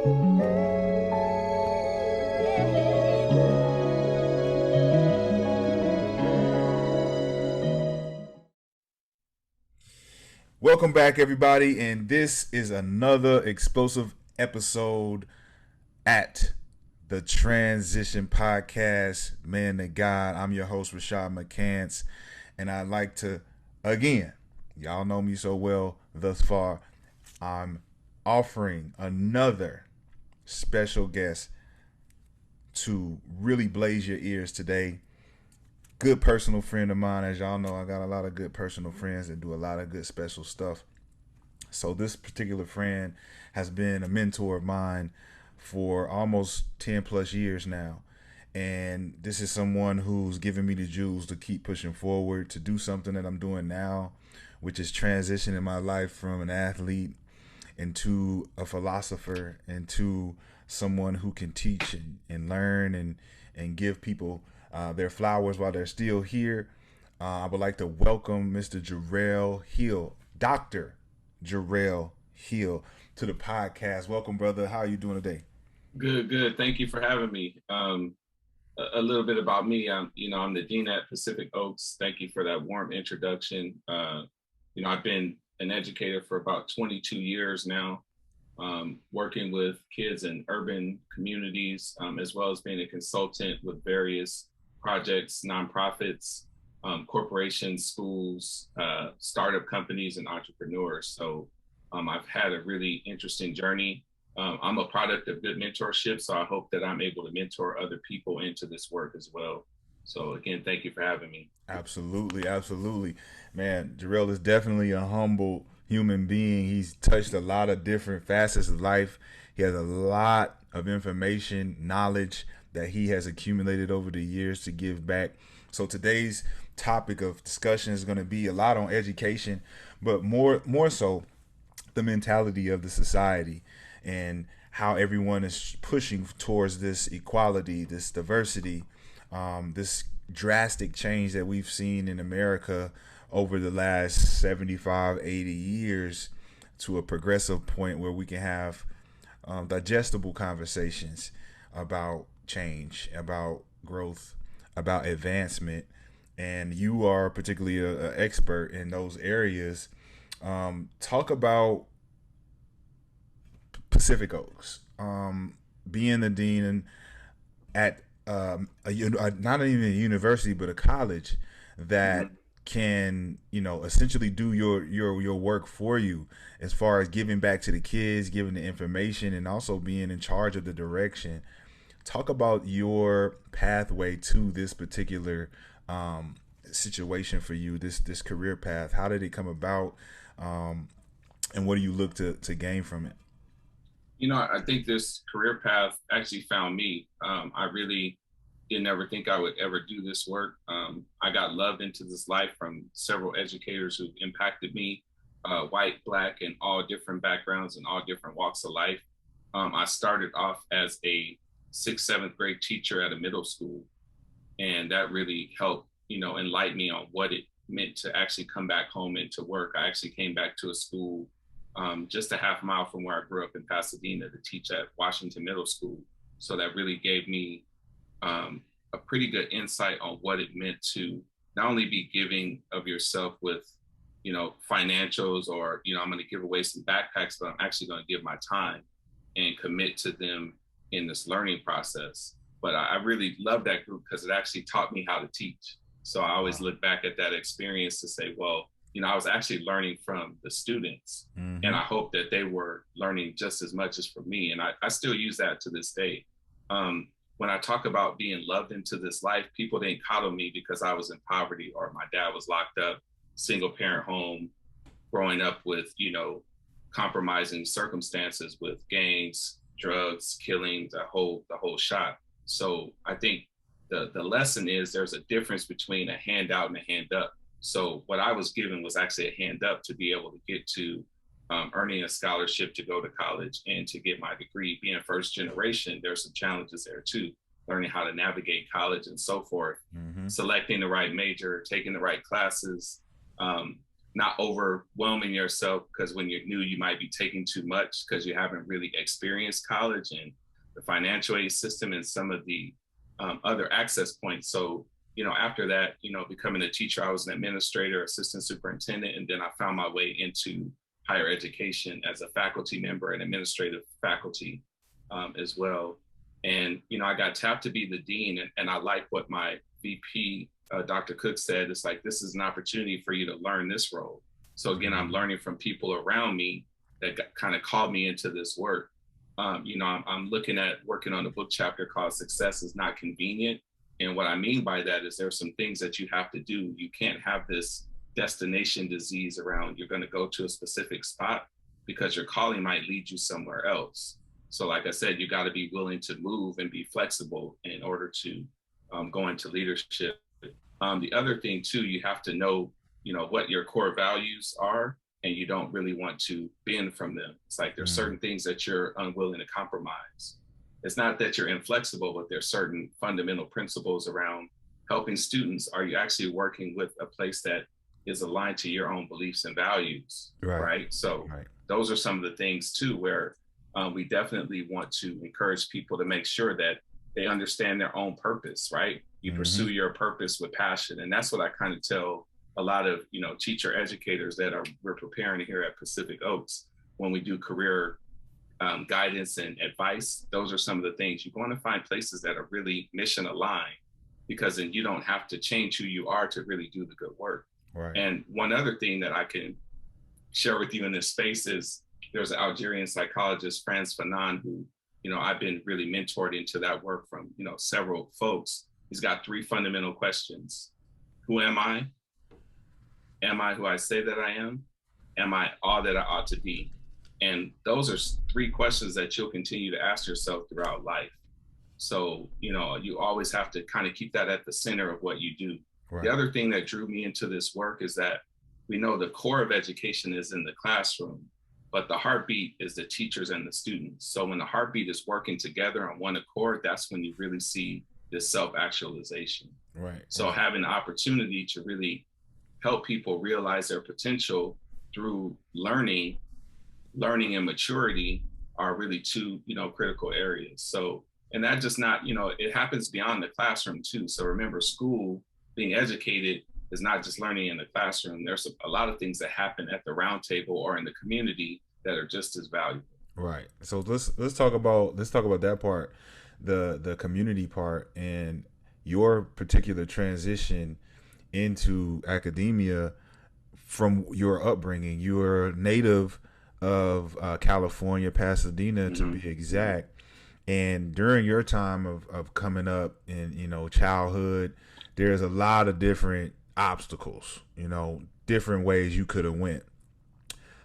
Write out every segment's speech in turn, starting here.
Welcome back, everybody, and this is another explosive episode at the Transition Podcast. Man to God, I'm your host, Rashad McCants, and I'd like to, again, y'all know me so well thus far, I'm offering another special guest to really blaze your ears today. Good personal friend of mine. As y'all know, I got a lot of good personal friends that do a lot of good special stuff. So this particular friend has been a mentor of mine for almost 10 plus years now. And this is someone who's given me the jewels to keep pushing forward, to do something that I'm doing now, which is transitioning my life from an athlete into a philosopher, into someone who can teach and learn and give people their flowers while they're still here. I would like to welcome Mr. Jerell Hill, Dr. Jerell Hill, to the podcast. Welcome, brother. How are you doing today? Good, good. Thank you for having me. A little bit about me. I'm the dean at Pacific Oaks. Thank you for that warm introduction. I've been an educator for about 22 years now, working with kids in urban communities, as well as being a consultant with various projects, nonprofits, corporations, schools, startup companies, and entrepreneurs. So I've had a really interesting journey. I'm a product of good mentorship, so I hope that I'm able to mentor other people into this work as well. So again, thank you for having me. Absolutely, absolutely. Man, Jerell is definitely a humble human being. He's touched a lot of different facets of life. He has a lot of information, knowledge that he has accumulated over the years to give back. So today's topic of discussion is going to be a lot on education, but more so the mentality of the society and how everyone is pushing towards this equality, this diversity, this drastic change that we've seen in America over the last 75, 80 years to a progressive point where we can have digestible conversations about change, about growth, about advancement. And you are particularly an expert in those areas. Talk about Pacific Oaks, being the dean at not even a university but a college that Mhm. can essentially do your work for you as far as giving back to the kids, giving the information, and also being in charge of the direction. Talk about your pathway to this particular situation for you, this career path. How did it come about, and what do you look to gain from it? I think this career path actually found me. I really didn't ever think I would ever do this work. I got loved into this life from several educators who impacted me, white, black, and all different backgrounds and all different walks of life. I started off as a sixth, seventh grade teacher at a middle school, and that really helped, enlighten me on what it meant to actually come back home and to work. I actually came back to a school just a half mile from where I grew up in Pasadena to teach at Washington Middle School. So that really gave me a pretty good insight on what it meant to not only be giving of yourself with, financials or, I'm going to give away some backpacks, but I'm actually going to give my time and commit to them in this learning process. But I really love that group because it actually taught me how to teach. So I always Wow. look back at that experience to say, well, I was actually learning from the students, and Mm-hmm. I hope that they were learning just as much as from me. And I still use that to this day. When I talk about being loved into this life, people didn't coddle me because I was in poverty or my dad was locked up, single parent home, growing up with, compromising circumstances with gangs, drugs, killing, the whole shot. So I think the lesson is there's a difference between a handout and a hand up. So what I was given was actually a hand up to be able to get to earning a scholarship to go to college and to get my degree. Being first generation, there's some challenges there too, learning how to navigate college and so forth, Mm-hmm. selecting the right major, taking the right classes. not overwhelming yourself, because when you're new, you might be taking too much because you haven't really experienced college and the financial aid system and some of the other access points. So, after that, becoming a teacher, I was an administrator, assistant superintendent, and then I found my way into higher education as a faculty member and administrative faculty as well. And, I got tapped to be the dean, and I like what my VP, Dr. Cook, said. It's like, this is an opportunity for you to learn this role. So again, I'm learning from people around me that kind of called me into this work. I'm looking at working on a book chapter called Success is Not Convenient. And what I mean by that is there's some things that you have to do. You can't have this destination disease around you're going to go to a specific spot, because your calling might lead you somewhere else. So like I said, you got to be willing to move and be flexible in order to go into leadership. The other thing too, you have to know, what your core values are, and you don't really want to bend from them. It's like there's certain things that you're unwilling to compromise. It's not that you're inflexible, but there's certain fundamental principles around helping students. Are you actually working with a place that is aligned to your own beliefs and values? Right. So those are some of the things too, where we definitely want to encourage people to make sure that they understand their own purpose, right? You pursue your purpose with passion. And that's what I kind of tell a lot of, teacher educators that we're preparing here at Pacific Oaks. When we do career guidance and advice, those are some of the things. You want to find places that are really mission aligned, because then you don't have to change who you are to really do the good work. Right. And one other thing that I can share with you in this space is there's an Algerian psychologist, Frantz Fanon, who, I've been really mentored into that work from, several folks. He's got 3 fundamental questions. Who am I? Am I who I say that I am? Am I all that I ought to be? And those are 3 questions that you'll continue to ask yourself throughout life. So, you always have to kind of keep that at the center of what you do. Right. The other thing that drew me into this work is that we know the core of education is in the classroom, but the heartbeat is the teachers and the students. So when the heartbeat is working together on one accord, that's when you really see this self-actualization. Right. So having the opportunity to really help people realize their potential through learning and maturity are really 2, critical areas. So, and that just not, it happens beyond the classroom too. So remember, school, being educated is not just learning in the classroom. There's a lot of things that happen at the round table or in the community that are just as valuable. Right. So let's talk about that part, the community part, and your particular transition into academia from your upbringing. You're a native of California, Pasadena to be exact. And during your time of coming up in, childhood, there's a lot of different obstacles, different ways you could have went.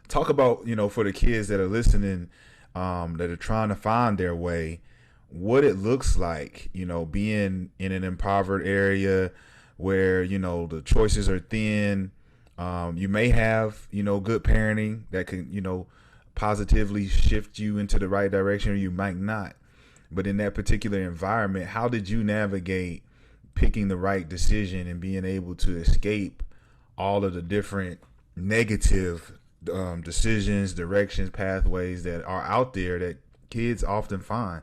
Talk about, for the kids that are listening, that are trying to find their way, what it looks like, being in an impoverished area where, the choices are thin. You may have, good parenting that can, positively shift you into the right direction, or you might not. But in that particular environment, how did you navigate picking the right decision and being able to escape all of the different negative decisions, directions, pathways that are out there that kids often find?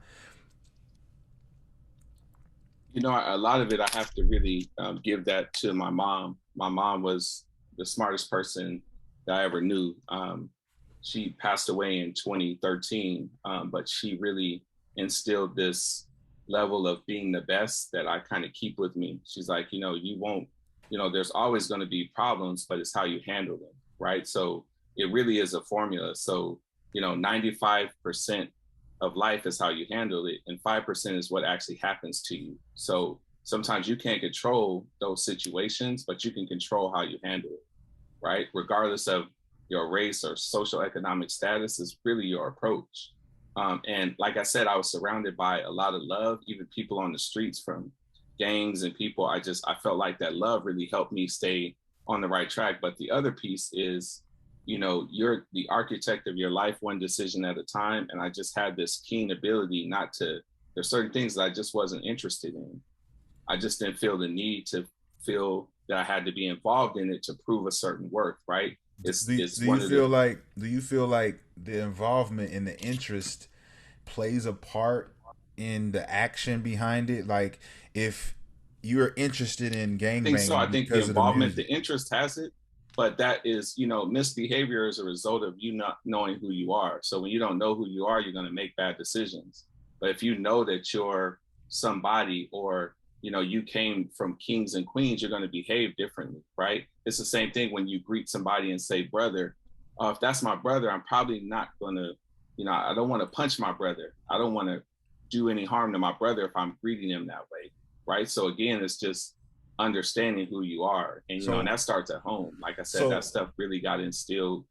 A lot of it, I have to really give that to my mom. My mom was the smartest person that I ever knew. She passed away in 2013, but she really instilled this level of being the best that I kind of keep with me. She's like, you won't, there's always going to be problems, but it's how you handle them, right? So it really is a formula. So, 95% of life is how you handle it, and 5% is what actually happens to you. So sometimes you can't control those situations, but you can control how you handle it, right? Regardless of your race or social economic status, is really your approach. And like I said, I was surrounded by a lot of love, even people on the streets from gangs and people. I felt like that love really helped me stay on the right track. But the other piece is, you're the architect of your life, one decision at a time. And I just had this keen ability there's certain things that I just wasn't interested in. I just didn't feel the need to feel that I had to be involved in it to prove a certain worth, right? It's one of the Do you feel like the involvement and the interest plays a part in the action behind it? Like, if you're interested in think so. gangbanging I think the because of the involvement, the music. interest has it, but that is, misbehavior is a result of you not knowing who you are. So when you don't know who you are, you're going to make bad decisions. But if you know that you're somebody, or you came from kings and queens, you're going to behave differently, right? It's the same thing when you greet somebody and say brother. If that's my brother, I'm probably not going to, I don't want to punch my brother. I don't want to do any harm to my brother if I'm greeting him that way, right? So again, it's just understanding who you are, and and So that starts at home. Like I said, that so stuff really got instilled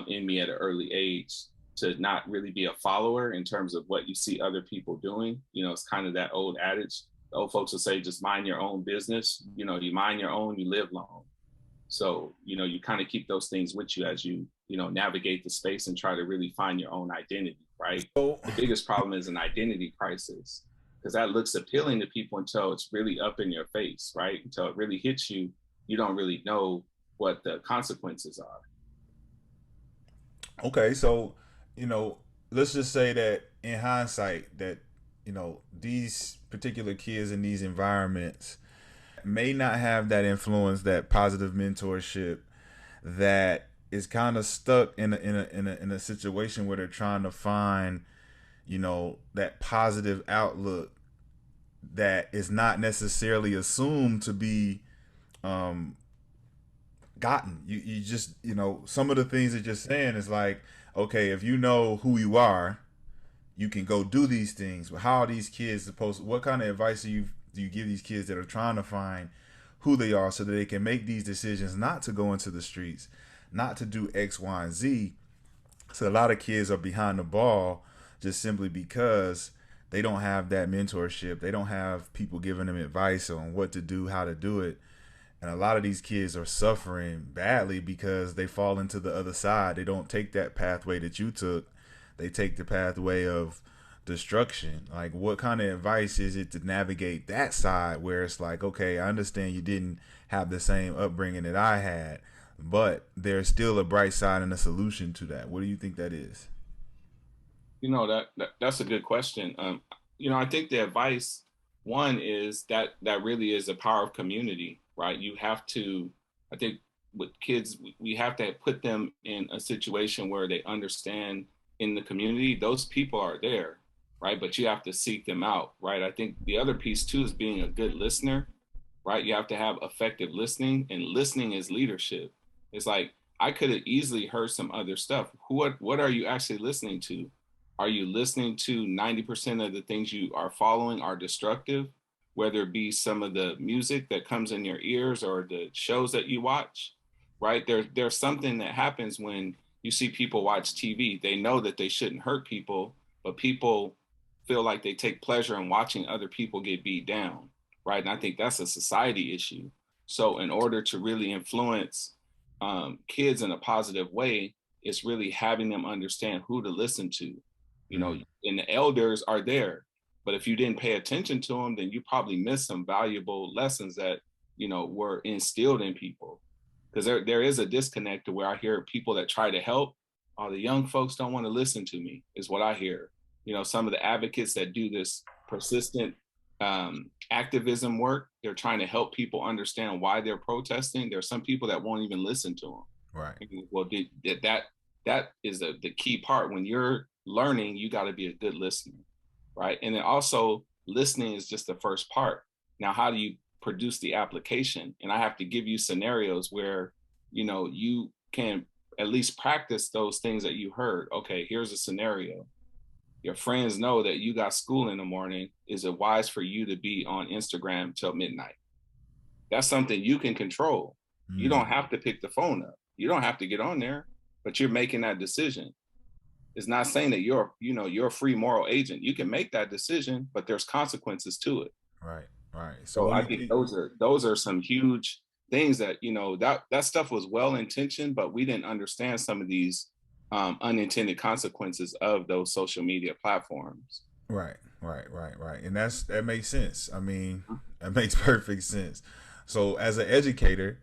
in me at an early age, to not really be a follower in terms of what you see other people doing. It's kind of that old adage. The old folks will say, just mind your own business. You mind your own, you live long. So you kind of keep those things with you as you navigate the space and try to really find your own identity, right? so The biggest problem is an identity crisis, because that looks appealing to people until it's really up in your face, right? Until it really hits you, you don't really know what the consequences are. okay, so you know, let's just say that in hindsight that these particular kids in these environments may not have that influence, that positive mentorship, that is kind of stuck in a situation where they're trying to find that positive outlook that is not necessarily assumed to be um gotten. You just some of the things that you're saying is like, okay, if you know who you are, you can go do these things. But how are these kids supposed? What kind of advice do you give these kids that are trying to find who they are so that they can make these decisions, not to go into the streets, not to do X, Y, and Z? So a lot of kids are behind the ball just simply because they don't have that mentorship. They don't have people giving them advice on what to do, how to do it. And a lot of these kids are suffering badly because they fall into the other side. They don't take that pathway that you took. They take the pathway of destruction. Like, what kind of advice is it to navigate that side where it's like, okay, I understand you didn't have the same upbringing that I had, but there's still a bright side and a solution to that. What do you think that is? That's a good question. I think the advice, one, is that really is the power of community, right? You have to, I think, with kids, we have to put them in a situation where they understand, in the community those people are there, right? But you have to seek them out, right? I think the other piece too is being a good listener, right? You have to have effective listening, and listening is leadership. It's like, I could have easily heard some other stuff. What are you actually listening to? Are you listening to 90% of the things you are following are destructive, whether it be some of the music that comes in your ears or the shows that you watch, right? There's something that happens when you see people watch TV. They know that they shouldn't hurt people, but people feel like they take pleasure in watching other people get beat down, right? And I think that's a society issue. So in order to really influence kids in a positive way, it's really having them understand who to listen to, Mm. and the elders are there. But if you didn't pay attention to them, then you probably missed some valuable lessons that, were instilled in people. Because there is a disconnect to where I hear people that try to help. Oh, the young folks don't want to listen to me, is what I hear. Some of the advocates that do this persistent activism work, they're trying to help people understand why they're protesting. There are some people that won't even listen to them. Right. Well, that is the key part. When you're learning, you got to be a good listener, right? And then also, listening is just the first part. Now, how do you produce the application? And I have to give you scenarios where you can at least practice those things that you heard. Okay, here's a scenario. Your friends know that you got school in the morning. Is it wise for you to be on Instagram till midnight? That's something you can control. You don't Mm. have to pick the phone up. You don't have to get on there, but you're making that decision. It's not saying that you're a free moral agent. You can make that decision, but there's consequences to it. Right. Right. So So what do I you think think? those are some huge things that that stuff was well intentioned, but we didn't understand some of these unintended consequences of those social media platforms. Right, right, right, right, and that makes sense. I mean, that makes perfect sense. So as an educator,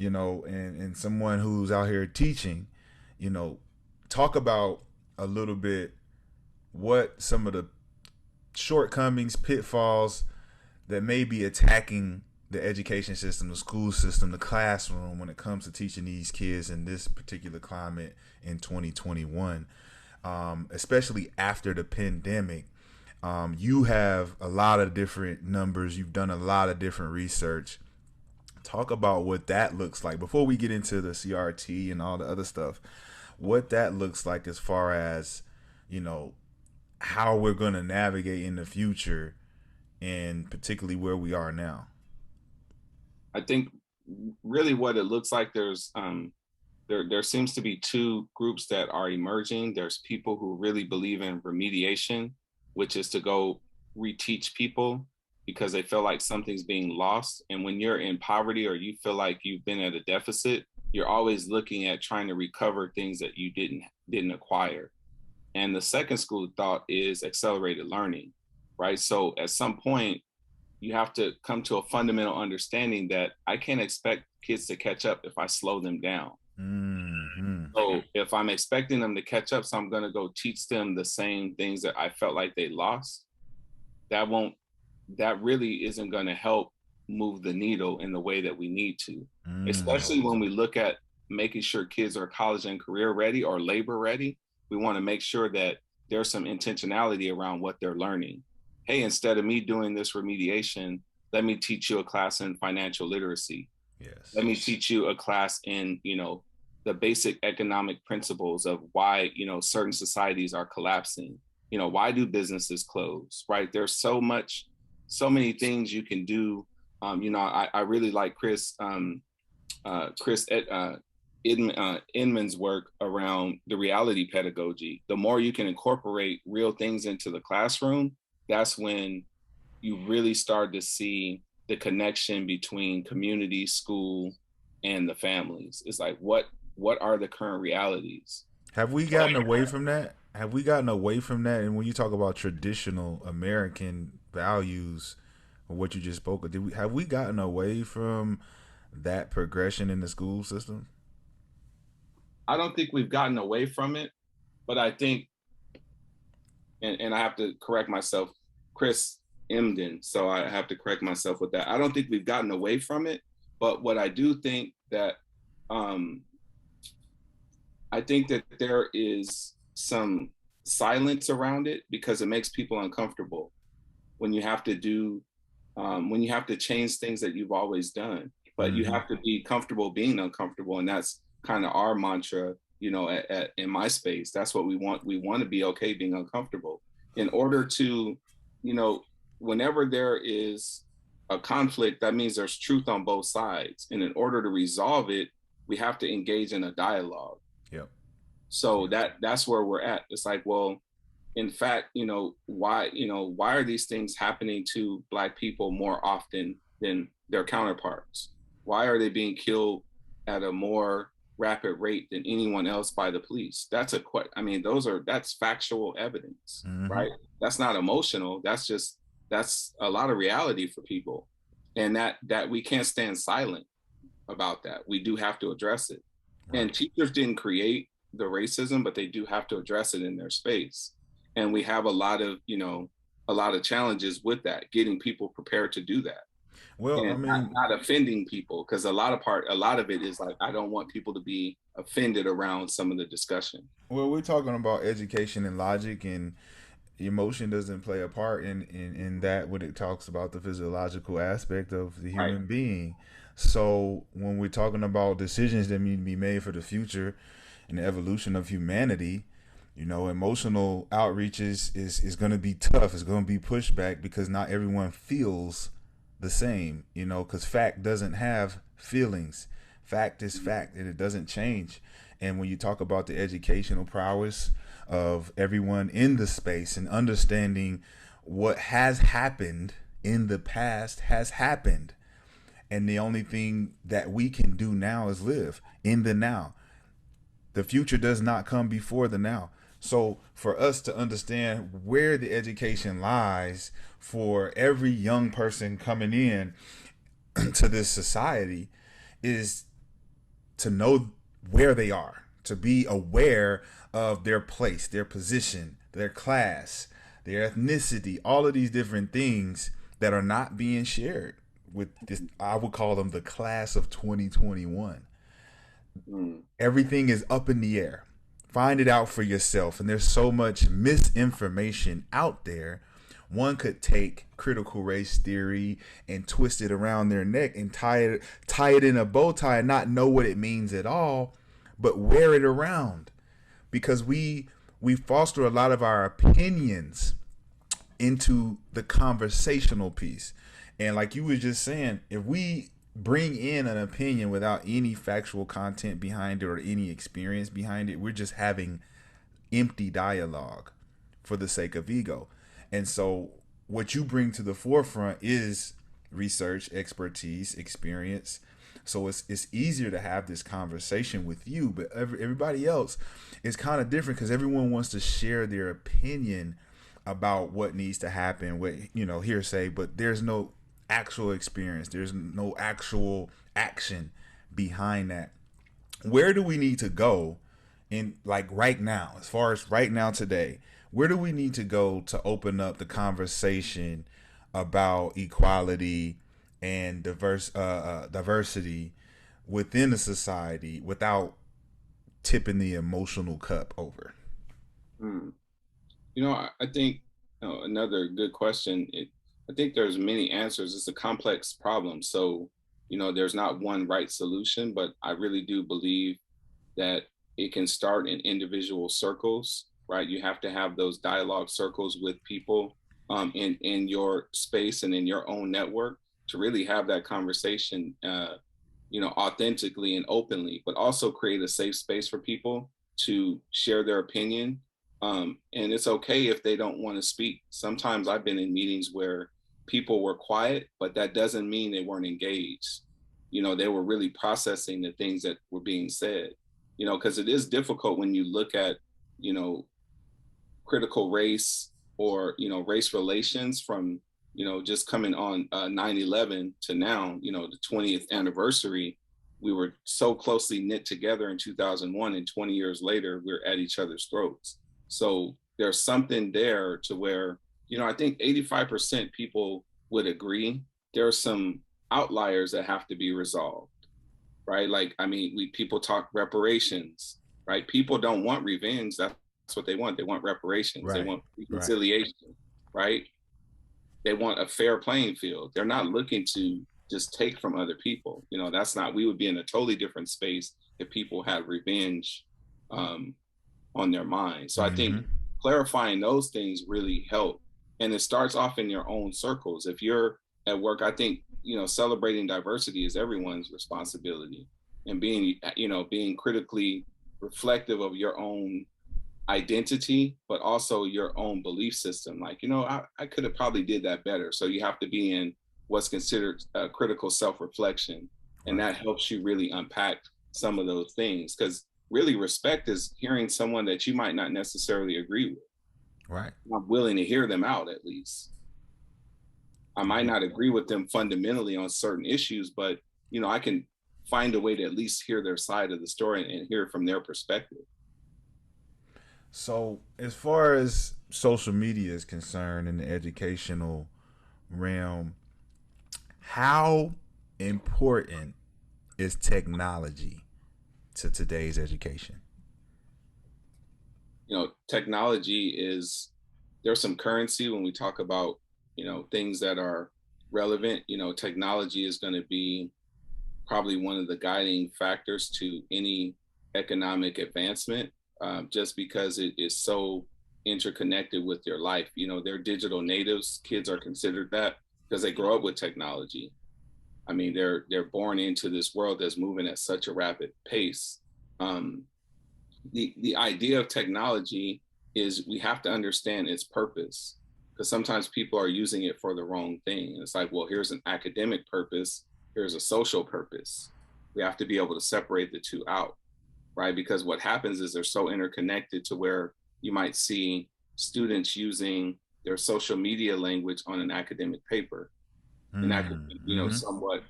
and someone who's out here teaching, you know, talk about a little bit what some of the shortcomings, pitfalls that may be attacking the education system, the school system, the classroom when it comes to teaching these kids in this particular climate in 2021, especially after the pandemic. You have a lot of different numbers. You've done a lot of different research. Talk about what that looks like before we get into the CRT and all the other stuff. What that looks like as far as, you know, how we're going to navigate in the future and particularly where we are now. I think really what it looks like, there seems to be two groups that are emerging. There's people who really believe in remediation, which is to go reteach people because they feel like something's being lost. And when you're in poverty or you feel like you've been at a deficit, you're always looking at trying to recover things that you didn't acquire. And the second school of thought is accelerated learning, right? So at some point, you have to come to a fundamental understanding that I can't expect kids to catch up if I slow them down. Mm-hmm. So if I'm expecting them to catch up, so I'm going to go teach them the same things that I felt like they lost, that really isn't going to help move the needle in the way that we need to, especially when we look at making sure kids are college and career ready or labor ready. We want to make sure that there's some intentionality around what they're learning. Hey, instead of me doing this remediation, let me teach you a class in financial literacy. Yes. Let me teach you a class in, the basic economic principles of why, certain societies are collapsing. Why do businesses close, right? There's so many things you can do. I really like Chris Inman's work around the reality pedagogy. The more you can incorporate real things into the classroom, that's when you really start to see the connection between community, school, and the families. It's like, what are the current realities? Have we gotten away from that? Have we gotten away from that? And when you talk about traditional American values, or what you just spoke of, have we gotten away from that progression in the school system? I don't think we've gotten away from it, but I think, and I have to correct myself, Chris Emden, so I have to correct myself with that. I don't think we've gotten away from it, but what I do think that, I think that there is some silence around it because it makes people uncomfortable when you have to change things that you've always done, but you have to be comfortable being uncomfortable. And that's kind of our mantra, in my space. That's what we want. We want to be okay being uncomfortable in order to, whenever there is a conflict, that means there's truth on both sides. And in order to resolve it, we have to engage in a dialogue. Yep. So that's where we're at. It's like, well, in fact, why are these things happening to Black people more often than their counterparts? Why are they being killed at a more rapid rate than anyone else by the police? That's that's factual evidence, right? That's not emotional. That's a lot of reality for people. And that we can't stand silent about that. We do have to address it. Right. And teachers didn't create the racism, but they do have to address it in their space. And we have a lot of challenges with that, getting people prepared to do that. Well, and not offending people, because a lot of it is like, I don't want people to be offended around some of the discussion. Well, we're talking about education and logic, and emotion doesn't play a part in that when it talks about the physiological aspect of the human being. So when we're talking about decisions that need to be made for the future and the evolution of humanity, emotional outreach is going to be tough. It's going to be pushback because not everyone feels the same, because fact doesn't have feelings. Fact is fact, and it doesn't change. And when you talk about the educational prowess of everyone in the space and understanding what has happened in the past has happened, and the only thing that we can do now is live in the now. The future does not come before the now. So for us to understand where the education lies for every young person coming in, to this society is to know where they are, to be aware of their place, their position, their class, their ethnicity, all of these different things that are not being shared with this. I would call them the class of 2021. Mm. Everything is up in the air. Find it out for yourself. And there's so much misinformation out there. One could take critical race theory and twist it around their neck and tie it in a bow tie and not know what it means at all, but wear it around because we foster a lot of our opinions into the conversational piece. And like you were just saying, if we bring in an opinion without any factual content behind it or any experience behind it, we're just having empty dialogue for the sake of ego. And so what you bring to the forefront is research, expertise, experience. So it's easier to have this conversation with you, but everybody else is kind of different because everyone wants to share their opinion about what needs to happen with, hearsay, but there's no actual experience. There's no actual action behind that. Where do we need to go in, like, right now, as far as right now today? Where do we need to go to open up the conversation about equality and diversity within the society without tipping the emotional cup over? Mm. I think another good question. I think there's many answers. It's a complex problem, so there's not one right solution. But I really do believe that it can start in individual circles, right? You have to have those dialogue circles with people in your space and in your own network to really have that conversation, authentically and openly, but also create a safe space for people to share their opinion. And it's okay if they don't want to speak. Sometimes I've been in meetings where people were quiet, but that doesn't mean they weren't engaged. They were really processing the things that were being said, because it is difficult when you look at, you know, critical race or, race relations from, just coming on 9/11 to now, the 20th anniversary. We were so closely knit together in 2001, and 20 years later, we're at each other's throats. So there's something there to where, I think 85% people would agree. There are some outliers that have to be resolved, right? Like, I mean, people talk reparations, right? People don't want revenge. That's what they want. They want reparations. They Right. want Right. reconciliation, right? They want a fair playing field. They're not looking to just take from other people. That's not, we would be in a totally different space if people had revenge um, on their mind. So I think Mm-hmm. clarifying those things really help. And it starts off in your own circles. If you're at work, I think, celebrating diversity is everyone's responsibility, and being critically reflective of your own identity, but also your own belief system. Like, I could have probably did that better. So you have to be in what's considered critical self-reflection. And Right. that helps you really unpack some of those things. Because really respect is hearing someone that you might not necessarily agree with. Right. I'm willing to hear them out at least. I might Yeah. not agree with them fundamentally on certain issues, but I can find a way to at least hear their side of the story and hear it from their perspective. So, as far as social media is concerned in the educational realm, how important is technology to today's education? Technology there's some currency when we talk about, things that are relevant. Technology is going to be probably one of the guiding factors to any economic advancement, just because it is so interconnected with your life. They're digital natives. Kids are considered that because they grow up with technology. I mean, they're born into this world that's moving at such a rapid pace. Um, the idea of technology is we have to understand its purpose, because sometimes people are using it for the wrong thing. It's like, well, here's an academic purpose, here's a social purpose. We have to be able to separate the two out, right? Because what happens is they're so interconnected to where you might see students using their social media language on an academic paper, And that could be, Mm-hmm. somewhat,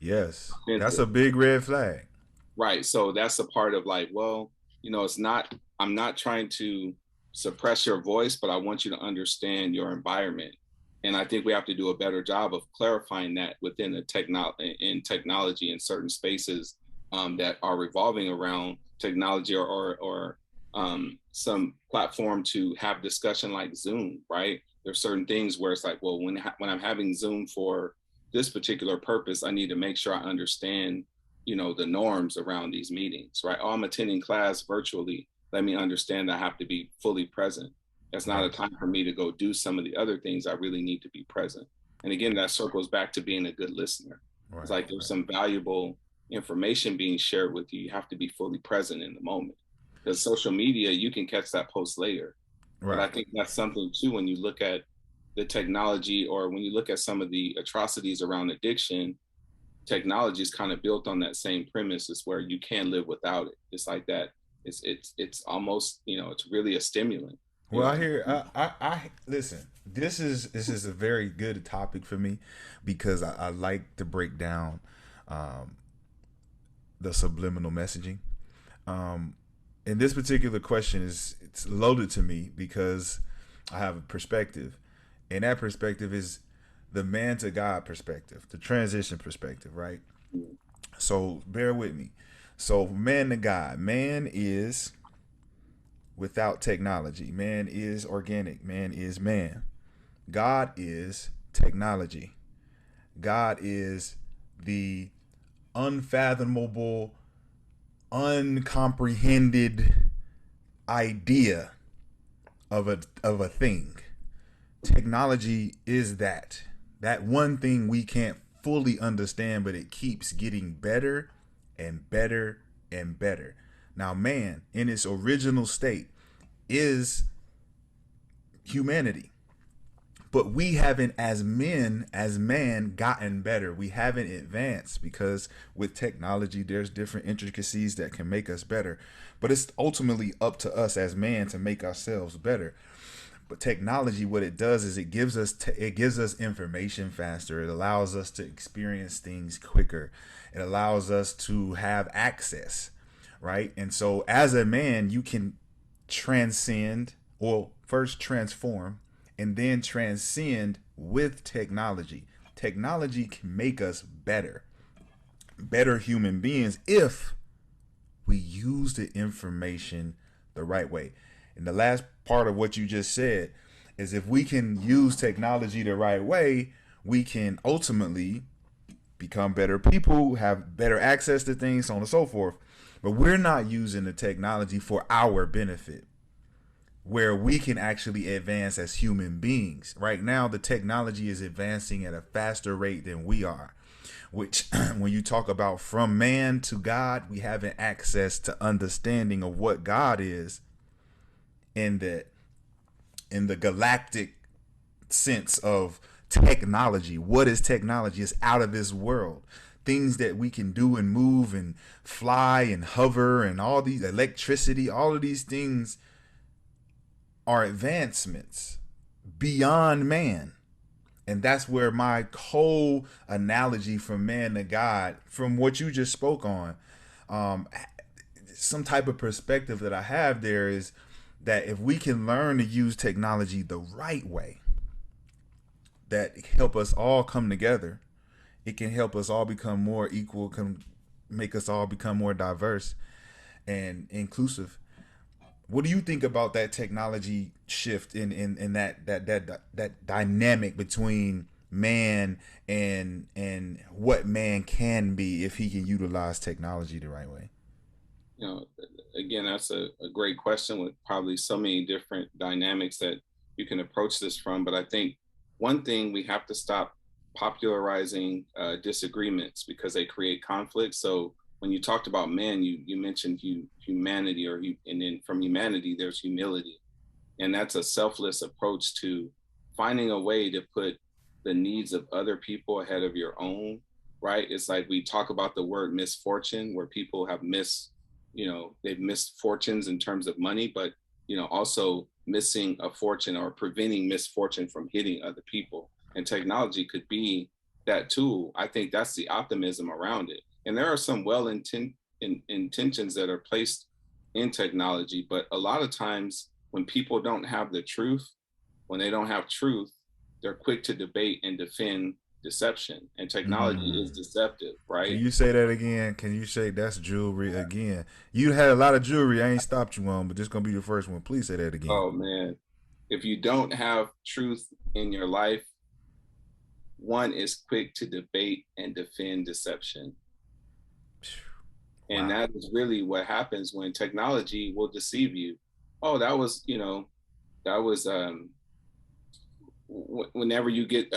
Yes, that's offensive. a big red flag. Right. So that's a part of like, well, it's not, I'm not trying to suppress your voice, but I want you to understand your environment. And I think we have to do a better job of clarifying that within the technology in certain spaces that are revolving around technology, or some platform to have discussion like Zoom, right? There's certain things where it's like, well, when I'm having Zoom for this particular purpose, I need to make sure I understand the norms around these meetings, right? Oh, I'm attending class virtually. Let me understand I have to be fully present. That's not a Right. time for me to go do some of the other things. I really need to be present. And again, that circles back to being a good listener. It's Right. like there's Right. some valuable information being shared with you. You have to be fully present in the moment. Because social media, you can catch that post later. But I Right. think that's something too when you look at the technology, or when you look at some of the atrocities around addiction. Technology is kind of built on that same premise, is where you can live without it. It's like that. It's almost, it's really a stimulant. Well, I And hear. I listen. This is a very good topic for me because I like to break down um, the subliminal messaging. Um, and this particular question it's loaded to me because I have a perspective, and that perspective is the man to God perspective, the transition perspective, right? So bear with me. So man to God, man is without technology. Man is organic. Man is man. God is technology. God is the unfathomable, uncomprehended idea of a thing. Technology is that one thing we can't fully understand, but it keeps getting better and better and better. Now, man, in its original state, is humanity. But we haven't, as men, as man, gotten better. We haven't advanced because with technology, there's different intricacies that can make us better. But it's ultimately up to us as man to make ourselves better. But technology, what it does is it gives us information faster. It allows us to experience things quicker. It allows us to have access, right? And so, as a man, you can transcend, or first transform, and then transcend with technology. Technology can make us better human beings if we use the information the right way. And the last part of what you just said is if we can use technology the right way, we can ultimately become better people, have better access to things, so on and so forth. But we're not using the technology for our benefit, where we can actually advance as human beings. Right now, the technology is advancing at a faster rate than we are, which when you talk about from man to God, we have an access to understanding of what God is in the galactic sense of technology. What is technology? It's out of this world. Things that we can do and move and fly and hover and all these electricity, all of these things are advancements beyond man. And that's where my whole analogy from man to God, from what you just spoke on, um, some type of perspective that I have there is that if we can learn to use technology the right way, that help us all come together, it can help us all become more equal, can make us all become more diverse and inclusive. What do you think about that technology shift in that dynamic between man and what man can be if he can utilize technology the right way? you know, again, that's a great question with probably so many different dynamics that you can approach this from. But I think one thing, we have to stop popularizing disagreements because they create conflict. So when you talked about man, you mentioned humanity, and then from humanity there's humility, and that's a selfless approach to finding a way to put the needs of other people ahead of your own. Right? It's like we talk about the word misfortune, where people have they've missed fortunes in terms of money, but also missing a fortune or preventing misfortune from hitting other people. And technology could be that tool. I think that's the optimism around it. And there are some intentions that are placed in technology, but a lot of times when people don't have the truth, when they don't have truth, they're quick to debate and defend deception. And technology is Mm. deceptive, Can right? you say that again? Can you say that's jewelry again? You had a lot of jewelry. I ain't stopped you on, but this gonna be the first one. Please say that again. Oh man, if you don't have truth in your life, one is quick to debate and defend deception. And Wow. that is really what happens when technology will deceive you. Oh, that was, that was whenever you get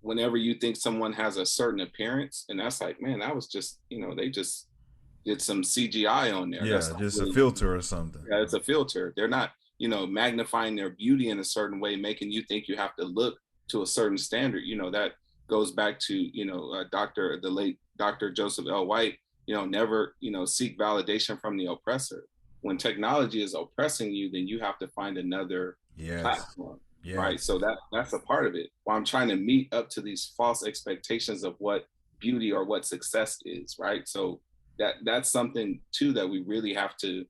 whenever you think someone has a certain appearance, and that's like, man, that was just, they just did some CGI on there. That's Yeah, not just a really, filter or something. yeah, it's a filter. They're not, magnifying their beauty in a certain way, making you think you have to look to a certain standard. That goes back to, the late Dr. Joseph L. White, never, seek validation from the oppressor. When technology is oppressing you, then you have to find another Yes. platform, right? Yes. So that's a part of it. While I'm trying to meet up to these false expectations of what beauty or what success is, right? So that's something too that we really have to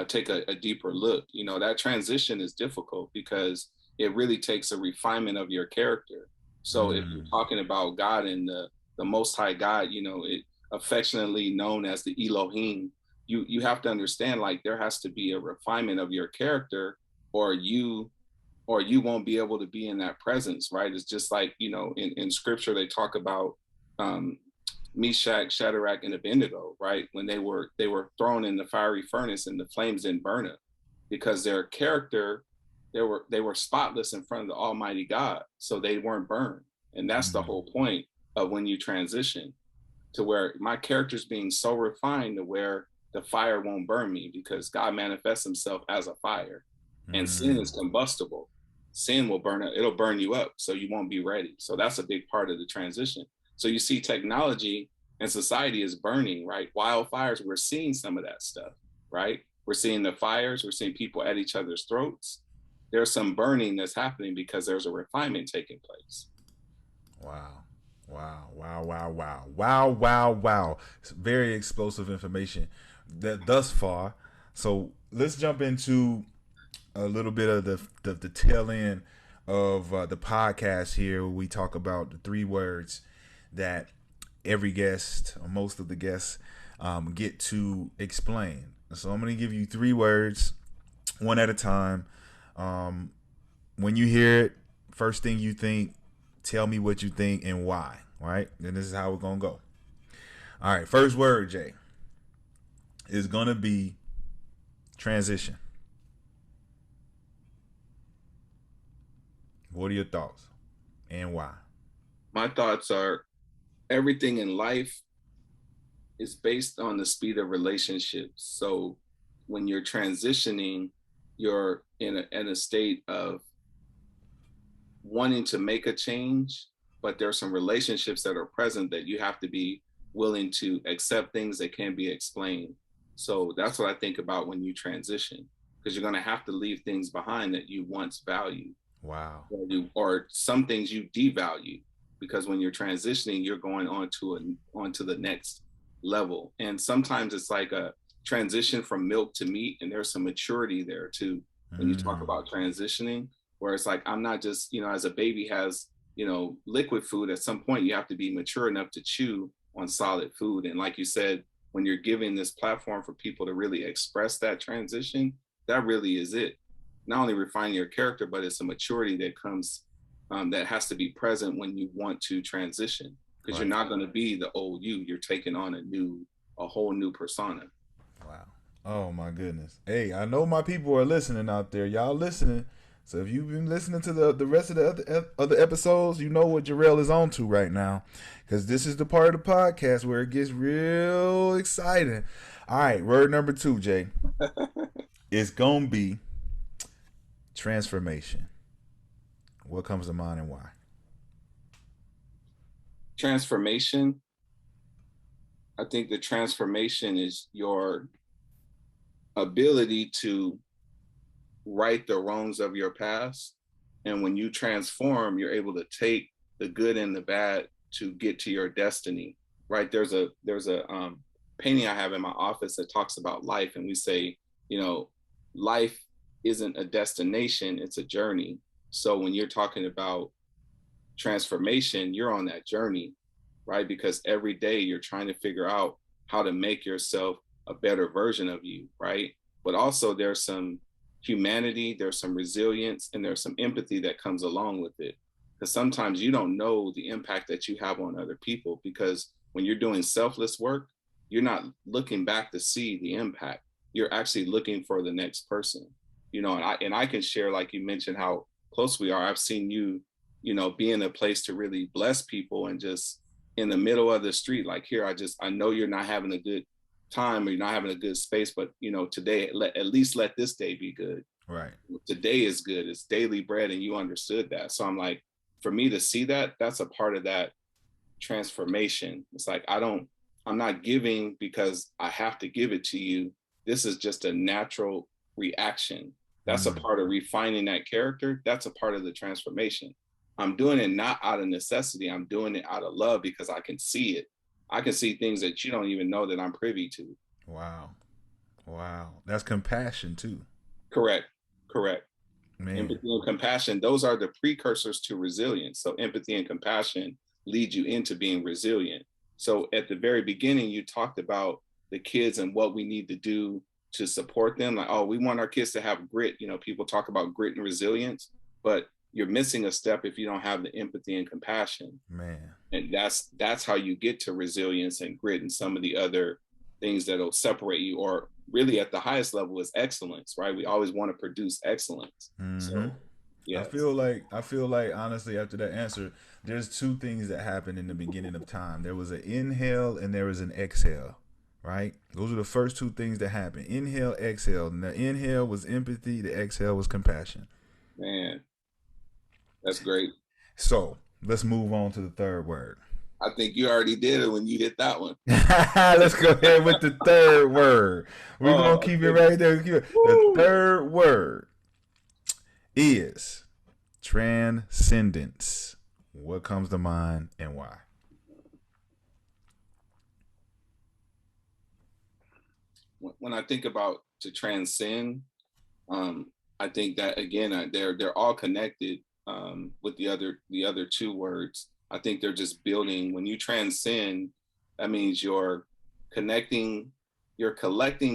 take a deeper look. That transition is difficult because it really takes a refinement of your character. So if you're Mm. talking about God and the Most High God, it affectionately known as the Elohim, you have to understand, like, there has to be a refinement of your character, or you won't be able to be in that presence, right? It's just like, in scripture they talk about um, Meshach, Shadrach, and Abednego, right? When they were thrown in the fiery furnace and the flames didn't burn them, because their character, they were spotless in front of the Almighty God, so they weren't burned. And that's the Mm. whole point of when you transition to where my character's being so refined to where the fire won't burn me, because God manifests himself as a fire, and sin Mm. is combustible. Sin will burn up, it'll burn you up, so you won't be ready. So that's a big part of the transition. So you see technology and society is burning, right? Wildfires, we're seeing some of that stuff, right? We're seeing the fires, we're seeing people at each other's throats. There's some burning that's happening because there's a refinement taking place. Wow. Wow. Wow. Wow. Wow. Wow. Wow. Wow. It's very explosive information that thus far. So let's jump into a little bit of the tail end of the podcast here. We talk about the three words that every guest, or most of the guests, get to explain. So I'm going to give you three words, one at a time. Um, when you hear it, first thing you think, tell me what you think and why. All right, and this is how we're gonna go. All right, first word, Jay, is gonna be transition. What are your thoughts and why? My thoughts are, everything in life is based on the speed of relationships. So when you're transitioning, you're in a state of wanting to make a change, but there's some relationships that are present that you have to be willing to accept things that can't be explained. So that's what I think about when you transition, because you're going to have to leave things behind that you once valued, Wow. or some things you devalue, because when you're transitioning, you're going onto the next level. And sometimes it's like a transition from milk to meat, and there's some maturity there too when you talk Mm. about transitioning, where it's like, I'm not just, as a baby has, liquid food. At some point you have to be mature enough to chew on solid food. And like you said, when you're giving this platform for people to really express that transition, that really is it. Not only refine your character, but it's a maturity that comes, that has to be present when you want to transition, because you're Right. not going to be the old you. You're taking on a whole new persona. Wow. Oh my goodness. Hey, I know my people are listening out there. Y'all listening. So if you've been listening to the rest of the other episodes, you know what Jerell is on to right now, because this is the part of the podcast where it gets real exciting. All right, word number two, Jay. It's gonna be transformation. What comes to mind and why? Transformation. I think the transformation is your ability to right the wrongs of your past. And when you transform, you're able to take the good and the bad to get to your destiny, right? There's a painting I have in my office that talks about life, and we say, life isn't a destination, it's a journey. So when you're talking about transformation, you're on that journey, right? Because every day you're trying to figure out how to make yourself a better version of you, right? But also there's some humanity, there's some resilience, and there's some empathy that comes along with it. Because sometimes you don't know the impact that you have on other people, because when you're doing selfless work, you're not looking back to see the impact. You're actually looking for the next person. And I can share, like you mentioned, how close we are. I've seen you, be in a place to really bless people, and just in the middle of the street, like here, I know you're not having a good time, or you're not having a good space, but today, at least let this day be good. Right. Today is good. It's daily bread, and you understood that. So I'm like, for me to see that, that's a part of that transformation. It's like, I'm not giving because I have to give it to you. This is just a natural reaction. That's a part of refining that character. That's a part of the transformation. I'm doing it not out of necessity. I'm doing it out of love, because I can see it. I can see things that you don't even know that I'm privy to. Wow. That's compassion too. Correct. Man. Empathy and compassion, those are the precursors to resilience. So empathy and compassion lead you into being resilient. So at the very beginning, you talked about the kids and what we need to do to support them. Like, oh, we want our kids to have grit. People talk about grit and resilience, but you're missing a step if you don't have the empathy and compassion. Man. And that's how you get to resilience and grit and some of the other things that'll separate you, or really at the highest level is excellence, right? We always want to produce excellence. So yeah. I feel like honestly, after that answer, there's two things that happened in the beginning of time. There was an inhale and there was an exhale, right? Those are the first two things that happened. Inhale, exhale. And the inhale was empathy, the exhale was compassion. Man, that's great. So let's move on to the third word. I think you already did it when you did that one. Let's go ahead with the third word. We're going to keep it right there. The third word is transcendence. What comes to mind and why? When I think about to transcend, I think that again, they're all connected with the other two words. I think they're just building. When you transcend, that means you're collecting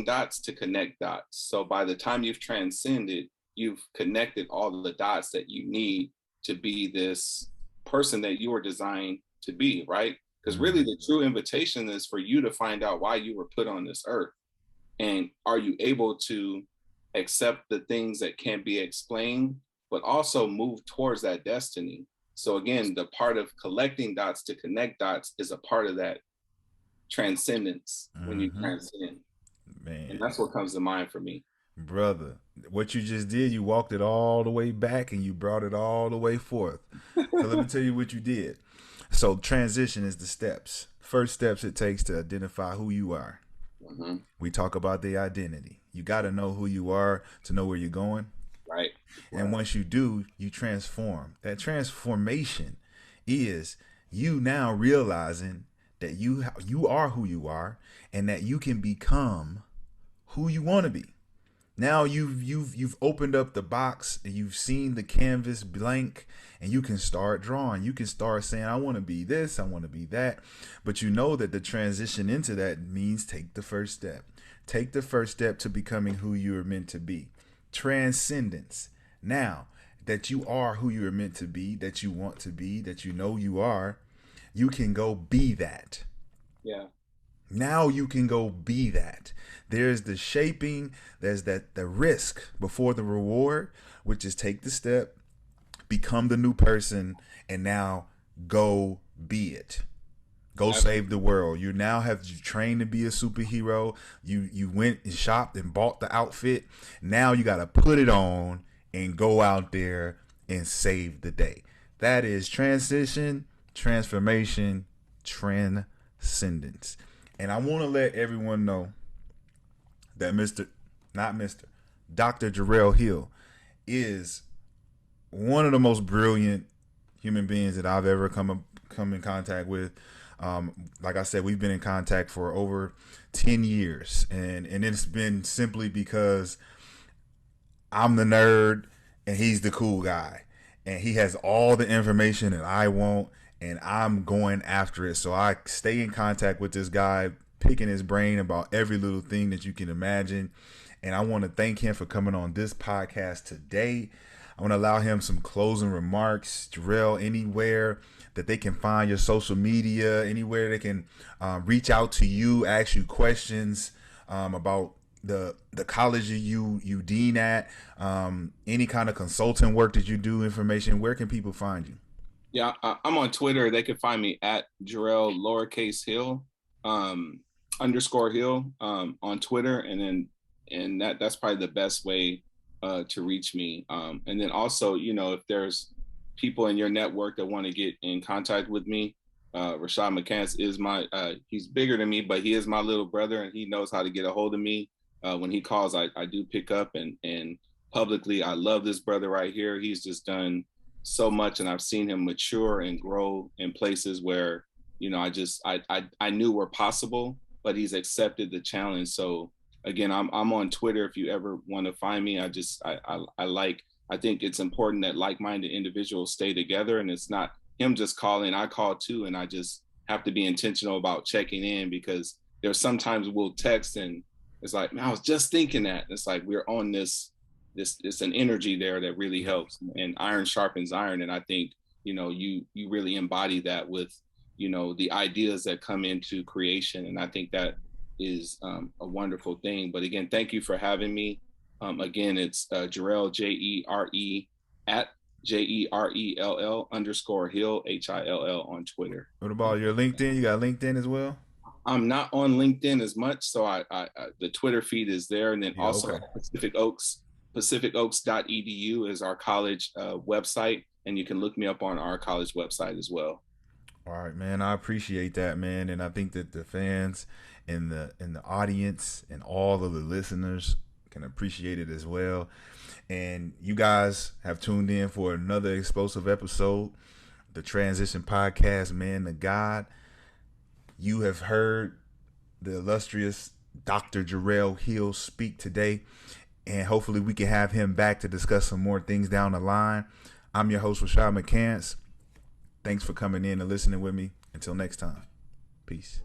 dots to connect dots. So by the time you've transcended, you've connected all the dots that you need to be this person that you were designed to be, right? Because really the true invitation is for you to find out why you were put on this earth. And are you able to accept the things that can't be explained, but also move towards that destiny? So again, the part of collecting dots to connect dots is a part of that transcendence when you transcend. Man. And that's what comes to mind for me. Brother, what you just did, you walked it all the way back and you brought it all the way forth. So let me tell you what you did. So transition is the steps. First steps it takes to identify who you are. We talk about the identity. You got to know who you are to know where you're going. Right. And once you do, you transform. That transformation is you now realizing that you are who you are and that you can become who you want to be. Now you've opened up the box and you've seen the canvas blank and you can start drawing. You can start saying, I want to be this, I want to be that. But you know that the transition into that means take the first step. Take the first step to becoming who you're meant to be. Transcendence. Now that you are who you're meant to be, that you want to be, that you know you are, you can go be that. Yeah. Now you can go be that. There's the shaping, there's the risk before the reward, which is take the step, become the new person, and now go be it. Go save the world. You now have trained to be a superhero. You went and shopped and bought the outfit. Now you got to put it on and go out there and save the day. That is transition, transformation, transcendence. And I want to let everyone know that Dr. Jerell Hill is one of the most brilliant human beings that I've ever come come in contact with. Like I said, we've been in contact for over 10 years, and it's been simply because I'm the nerd and he's the cool guy. And he has all the information that I want, and I'm going after it. So I stay in contact with this guy, picking his brain about every little thing that you can imagine. And I want to thank him for coming on this podcast today. I want to allow him some closing remarks. Jerell, anywhere that they can find your social media, anywhere they can reach out to you, ask you questions about the college you dean at, any kind of consulting work that you do, information, where can people find you? Yeah, I'm on Twitter. They can find me at Jerell lowercase Hill underscore Hill on Twitter, and that's probably the best way to reach me. And then also, if there's people in your network that want to get in contact with me, Rashad McCants is he's bigger than me, but he is my little brother, and he knows how to get a hold of me. When he calls, I do pick up, and publicly, I love this brother right here. He's just done so much, and I've seen him mature and grow in places where, I knew were possible, but he's accepted the challenge. So again, I'm on Twitter if you ever want to find me. I think it's important that like-minded individuals stay together, and it's not him just calling. I call too, and I just have to be intentional about checking in, because there's sometimes we'll text and it's like, man, I was just thinking that. It's like we're on this it's an energy there that really helps, and iron sharpens iron. And I think, you really embody that with, the ideas that come into creation. And I think that is a wonderful thing. But again, thank you for having me. Again, it's Jerell, Jere at Jerell underscore Hill, Hill on Twitter. What about your LinkedIn? You got LinkedIn as well? I'm not on LinkedIn as much, so I the Twitter feed is there, and then Yeah, also okay. pacificoaks.edu is our college website, and you can look me up on our college website as well. All right, man. I appreciate that, man, and I think that the fans and the audience and all of the listeners can appreciate it as well. And you guys have tuned in for another explosive episode, the Transition Podcast, Man to God. You have heard the illustrious Dr. Jerell Hill speak today, and hopefully we can have him back to discuss some more things down the line. I'm your host, Rashad McCants. Thanks for coming in and listening with me. Until next time, peace.